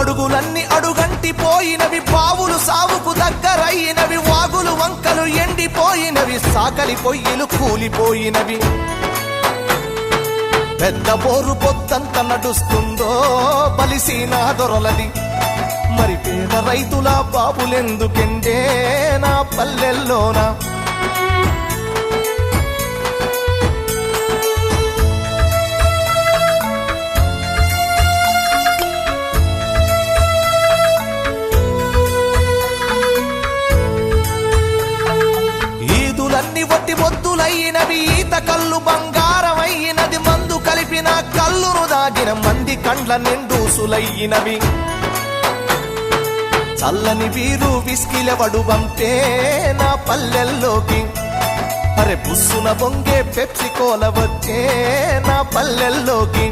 అడుగులన్నీ అడుగంటి పోయినవి, బావులు సావుకు దగ్గరయినవి, వాగులు వంకలు ఎండిపోయినవి, సాకలి పొయ్యిలు కూలిపోయినవి. పెద్ద బోరు పొద్దంత నడుస్తుందో బలిసీనా దొరలది, మరి పేద రైతుల బాబులెందుకెండే నా పల్లెల్లోనా. ఈదులన్నీ వట్టి మొద్దులయ్యినవి, ఈత కళ్ళు బంగారమయ్యినది, మందు కలిపిన కళ్ళును దాగిన మంది కండ్ల నిండూసులయ్యినవి. చల్లని వీరు విస్కిలవడు బంపే నా పల్లెల్లోకి, అరే బుస్సున బొంగే పెప్సి కోల వచ్చే నా పల్లెల్లోకి.